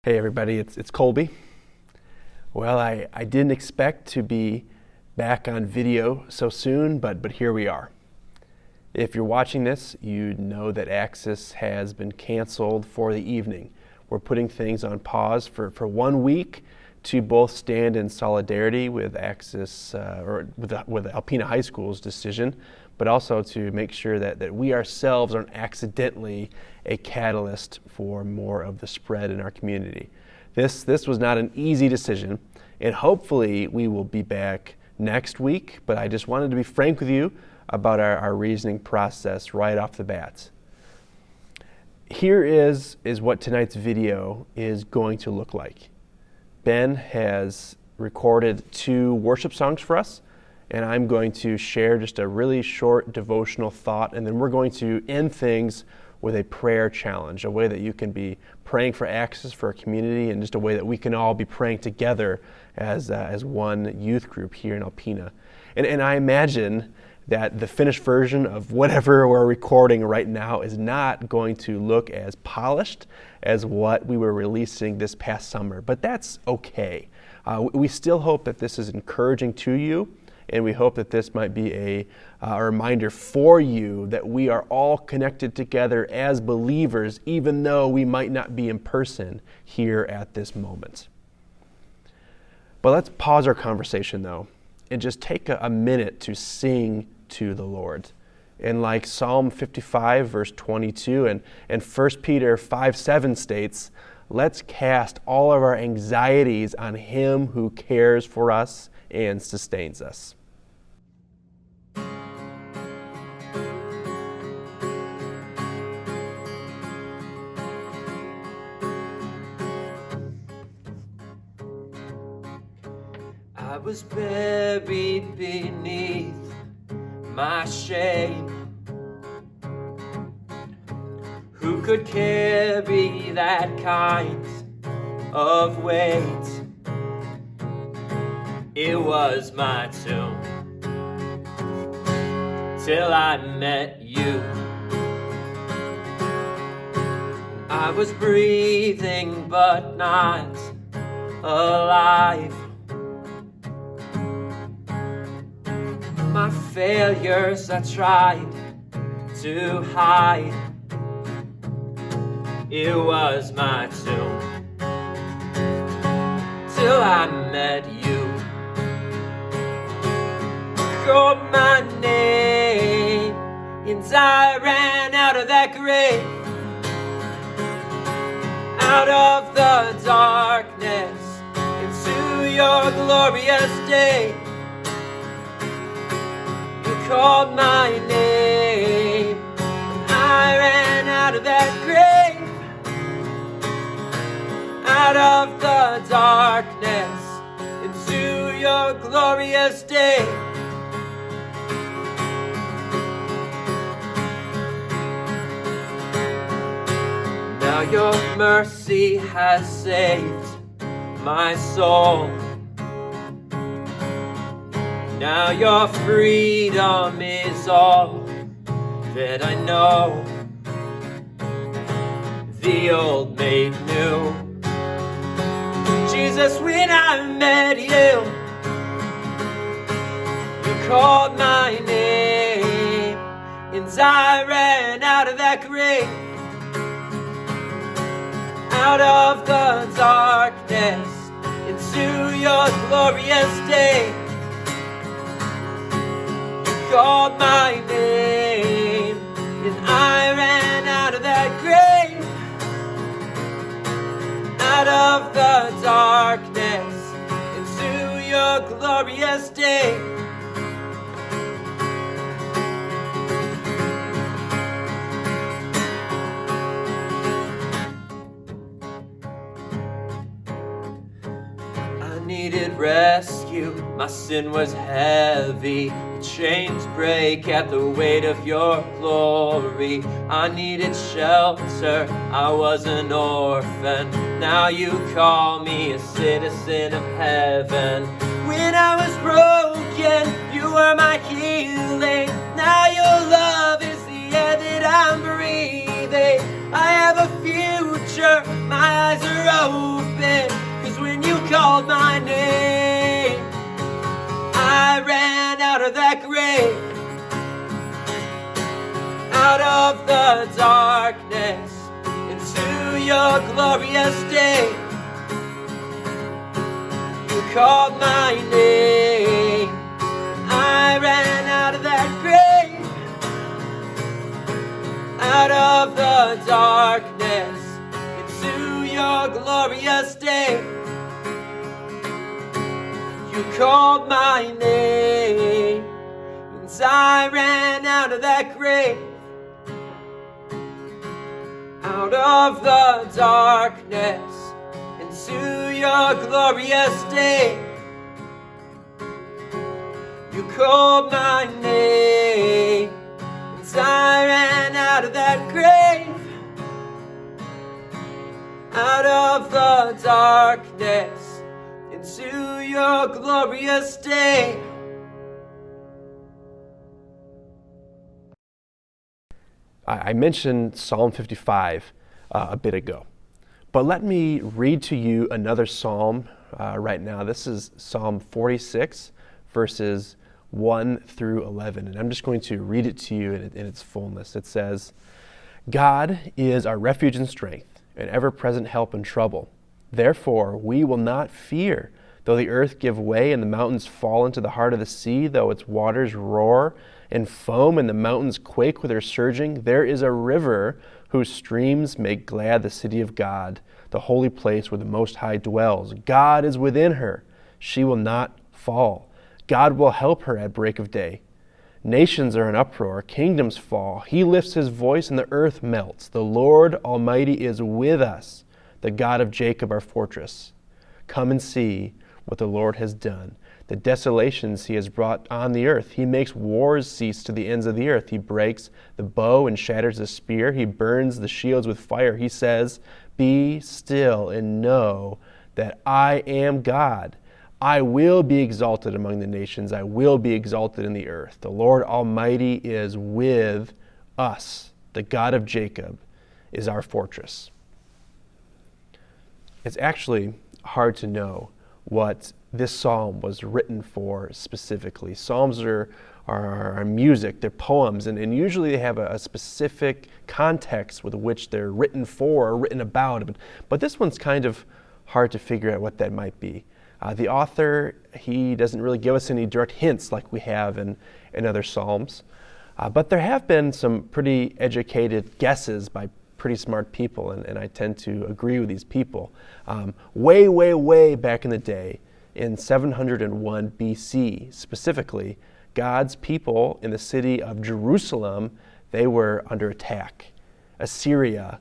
Hey everybody, it's Colby. Well, I didn't expect to be back on video so soon, but here we are. If you're watching this, you know that Access has been canceled for the evening. We're putting things on pause for 1 week to both stand in solidarity with Access, with Alpena High School's decision, but also to make sure that we ourselves aren't accidentally a catalyst for more of the spread in our community. This was not an easy decision, and hopefully we will be back next week, but I just wanted to be frank with you about our reasoning process right off the bat. Here is what tonight's video is going to look like. Ben has recorded 2 worship songs for us, and I'm going to share just a really short devotional thought, and then we're going to end things with a prayer challenge, a way that you can be praying for Access for our community, and just a way that we can all be praying together as one youth group here in Alpena. And I imagine that the finished version of whatever we're recording right now is not going to look as polished as what we were releasing this past summer, but that's okay. We still hope that this is encouraging to you, and we hope that this might be a reminder for you that we are all connected together as believers, even though we might not be in person here at this moment. But let's pause our conversation, though, and just take a minute to sing to the Lord. And like Psalm 55, verse 22, and 1 Peter 5:7 states, let's cast all of our anxieties on Him who cares for us and sustains us. I was buried beneath my shame. Who could carry that kind of weight? It was my tomb till I met you. I was breathing but not alive. My failures I tried to hide. It was my tomb till I met you. Called my name and I ran out of that grave, out of the darkness into your glorious day. Called my name, and I ran out of that grave, out of the darkness into your glorious day. Now your mercy has saved my soul. Now your freedom is all that I know. The old made new. Jesus, when I met you, you called my name, and I ran out of that grave, out of the darkness into your glorious day. Called my name, and I ran out of that grave, out of the darkness into your glorious day. I needed rescue, my sin was heavy. Chains break at the weight of your glory. I needed shelter, I was an orphan. Now you call me a citizen of heaven. When I was broken, you were my healing. Now your love is the air that I'm breathing. I have a future, my eyes are open, 'cause when you called my name, I ran out of that grave, out of the darkness, into your glorious day. You called my name, I ran out of that grave, out of the darkness, into your glorious day. You called my name, and I ran out of that grave, out of the darkness, into your glorious day. You called my name, and I ran out of that grave, out of the darkness, into your glorious day. I mentioned Psalm 55 a bit ago, but let me read to you another psalm right now. This is Psalm 46, verses 1 through 11, and I'm just going to read it to you in its fullness. It says, God is our refuge and strength, an ever-present help in trouble. Therefore we will not fear, though the earth give way and the mountains fall into the heart of the sea, though its waters roar and foam and the mountains quake with their surging. There is a river whose streams make glad the city of God, the holy place where the Most High dwells. God is within her. She will not fall. God will help her at break of day. Nations are in uproar, kingdoms fall. He lifts his voice and the earth melts. The Lord Almighty is with us, the God of Jacob our fortress. Come and see what the Lord has done, the desolations he has brought on the earth. He makes wars cease to the ends of the earth. He breaks the bow and shatters the spear. He burns the shields with fire. He says, be still and know that I am God. I will be exalted among the nations. I will be exalted in the earth. The Lord Almighty is with us. The God of Jacob is our fortress. It's actually hard to know what this psalm was written for specifically. Psalms are music, they're poems, and usually they have a specific context with which they're written for or written about. But this one's kind of hard to figure out what that might be. The author, he doesn't really give us any direct hints like we have in other psalms. But there have been some pretty educated guesses by pretty smart people, and I tend to agree with these people. Way back in the day, in 701 BC specifically, God's people in the city of Jerusalem, they were under attack. Assyria,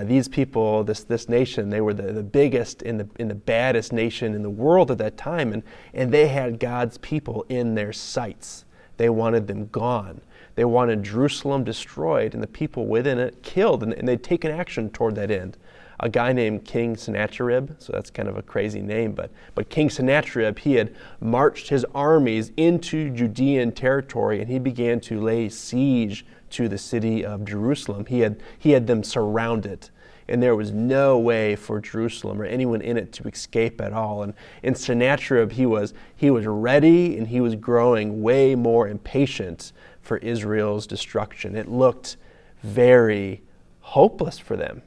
these people, this nation, they were the biggest and the baddest nation in the world at that time, and they had God's people in their sights. They wanted them gone. They wanted Jerusalem destroyed and the people within it killed, and they'd taken action toward that end. A guy named King Sennacherib, so that's kind of a crazy name, but King Sennacherib, he had marched his armies into Judean territory, and he began to lay siege to the city of Jerusalem. He had them surrounded, and there was no way for Jerusalem or anyone in it to escape at all. And Sennacherib, he was ready, and he was growing way more impatient for Israel's destruction. It looked very hopeless for them.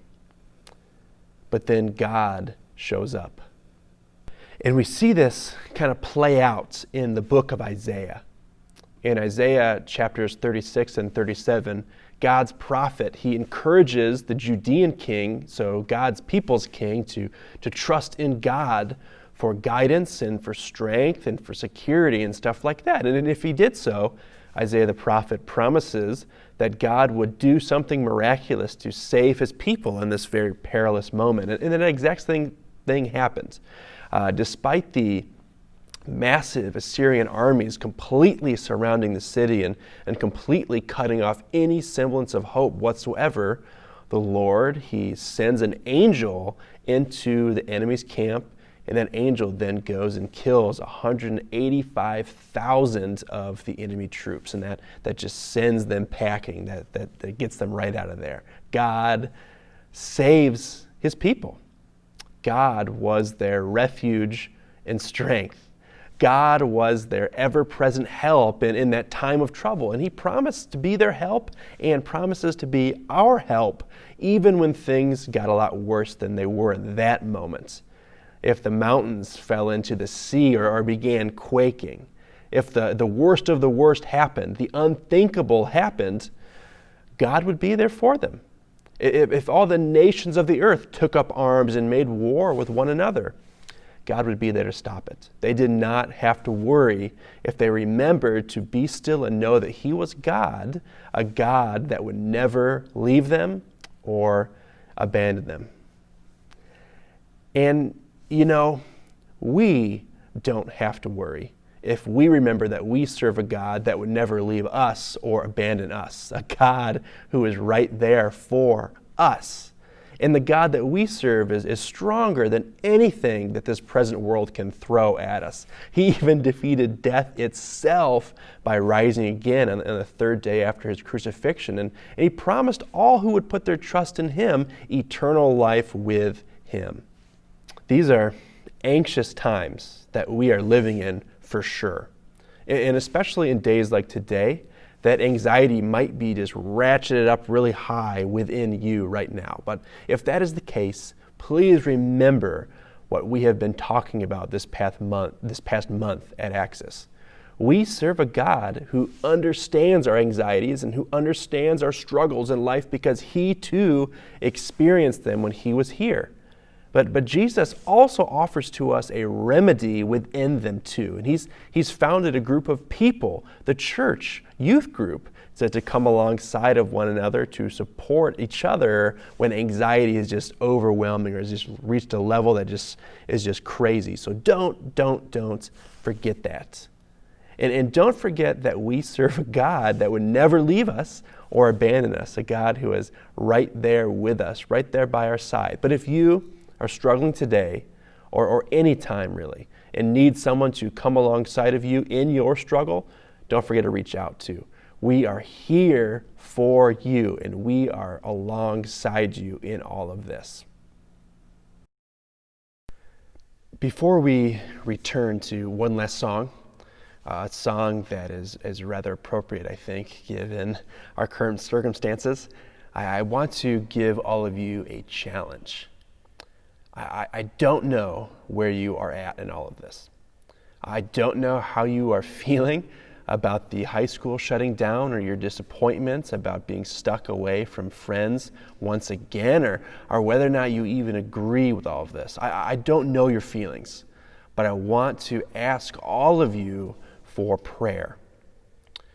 But then God shows up. And we see this kind of play out in the book of Isaiah. In Isaiah chapters 36 and 37, God's prophet, he encourages the Judean king, so God's people's king, to trust in God for guidance and for strength and for security and stuff like that. And if he did so, Isaiah the prophet promises that God would do something miraculous to save his people in this very perilous moment. And then the exact thing happens. Despite the massive Assyrian armies completely surrounding the city and completely cutting off any semblance of hope whatsoever, the Lord, he sends an angel into the enemy's camp, and that angel then goes and kills 185,000 of the enemy troops, and that just sends them packing, that gets them right out of there. God saves his people. God was their refuge and strength. God was their ever-present help in that time of trouble. And he promised to be their help and promises to be our help, even when things got a lot worse than they were in that moment. If the mountains fell into the sea or began quaking, if the worst of the worst happened, the unthinkable happened, God would be there for them. If all the nations of the earth took up arms and made war with one another, God would be there to stop it. They did not have to worry if they remembered to be still and know that he was God, a God that would never leave them or abandon them. And, we don't have to worry if we remember that we serve a God that would never leave us or abandon us, a God who is right there for us. And the God that we serve is stronger than anything that this present world can throw at us. He even defeated death itself by rising again on the third day after his crucifixion. And he promised all who would put their trust in him eternal life with him. These are anxious times that we are living in for sure. And especially in days like today, that anxiety might be just ratcheted up really high within you right now. But if that is the case, please remember what we have been talking about this past month at Axis. We serve a God who understands our anxieties and who understands our struggles in life because he too experienced them when he was here. But Jesus also offers to us a remedy within them too. And he's founded a group of people, the church, youth group, to come alongside of one another to support each other when anxiety is just overwhelming or has just reached a level that is just crazy. So don't forget that. And don't forget that we serve a God that would never leave us or abandon us, a God who is right there with us, right there by our side. But if you are struggling today or any time really and need someone to come alongside of you in your struggle, don't forget to reach out too. We are here for you and we are alongside you in all of this. Before we return to one last song, a song that is rather appropriate, I think, given our current circumstances, I want to give all of you a challenge. I don't know where you are at in all of this. I don't know how you are feeling about the high school shutting down or your disappointments about being stuck away from friends once again or whether or not you even agree with all of this. I don't know your feelings, but I want to ask all of you for prayer.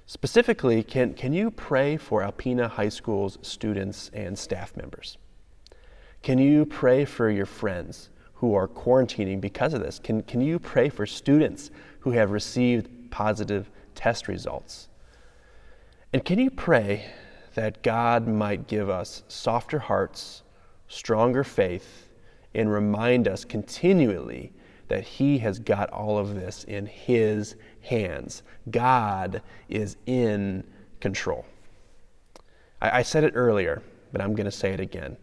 Specifically, can you pray for Alpena High School's students and staff members? Can you pray for your friends who are quarantining because of this? Can you pray for students who have received positive test results? And can you pray that God might give us softer hearts, stronger faith, and remind us continually that he has got all of this in his hands. God is in control. I said it earlier, but I'm going to say it again.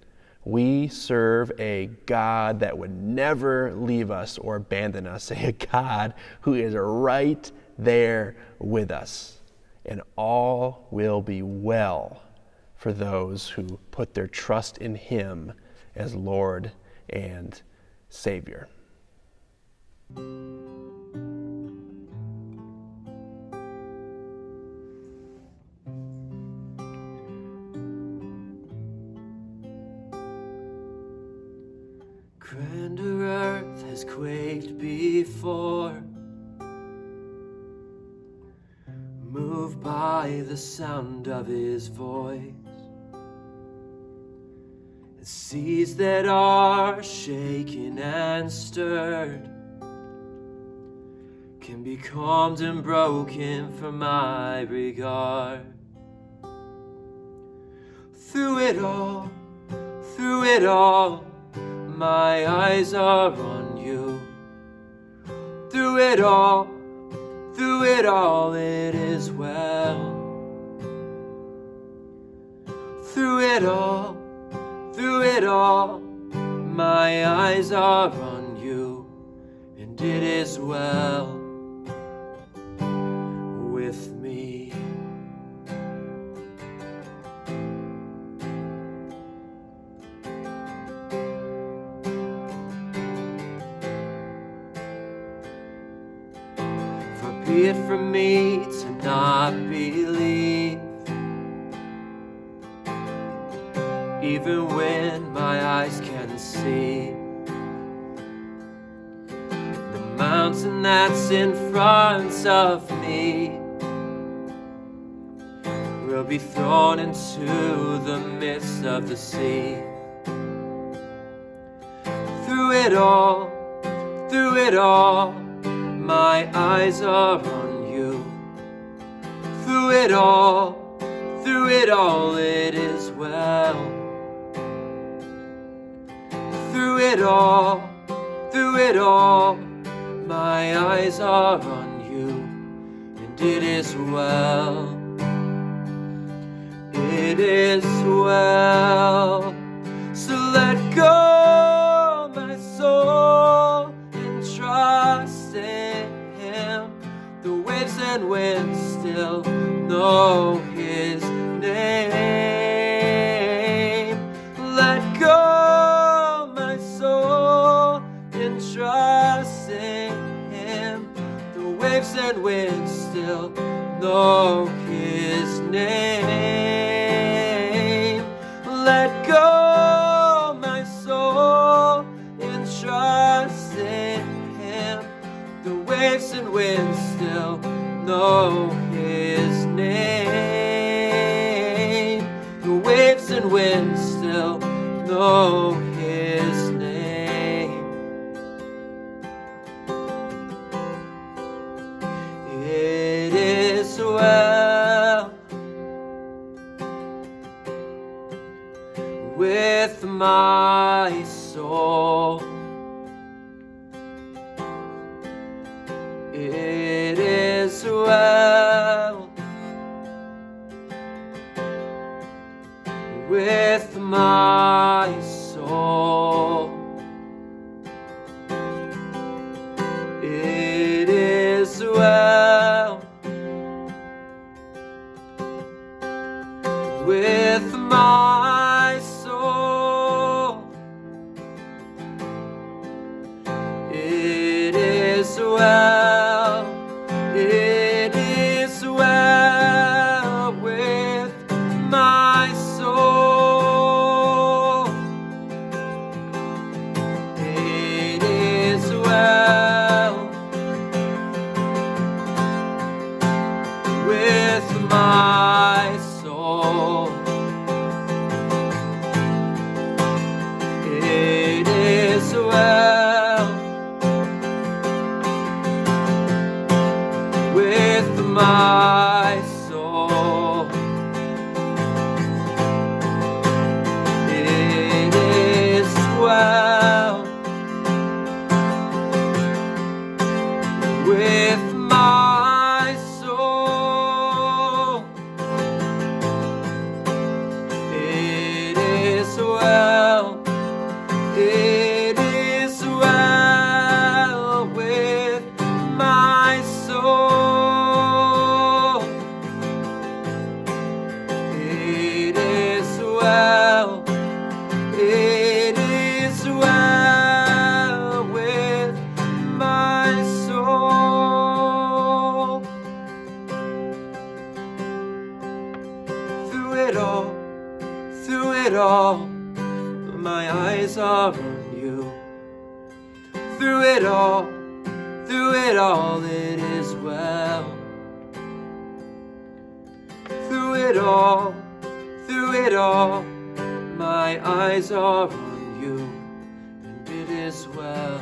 We serve a God that would never leave us or abandon us, a God who is right there with us. And all will be well for those who put their trust in him as Lord and Savior. Grander earth has quaked before, moved by the sound of his voice. And seas that are shaken and stirred can be calmed and broken for my regard. Through it all, my eyes are on you. Through it all, it is well. Through it all, my eyes are on you, and it is well with me. For be it from me to not believe, even when my eyes can see the mountain that's in front of me will be thrown into the midst of the sea. Through it all, my eyes are on you. Through it all, it is well. Through it all, my eyes are on you, and it is well. It is well. So let go, my soul, and trust in Him. The waves and winds still know His name. Let go, my soul, and trust in Him. The waves and winds still know His name. Let go, my soul, and trust in Him. The waves and winds still know His name. The waves and winds still know His name. It is well with my soul. It is well with my soul. It is well with my soul. It is well. It is well with my soul. It is well with my soul. It is well with my soul. It is well with my soul. It is well. It is well with my soul. It is well. It is well with my soul. Through it all, my eyes are on you. Through it all, it is well. Through it all, my eyes are on you, and it is well.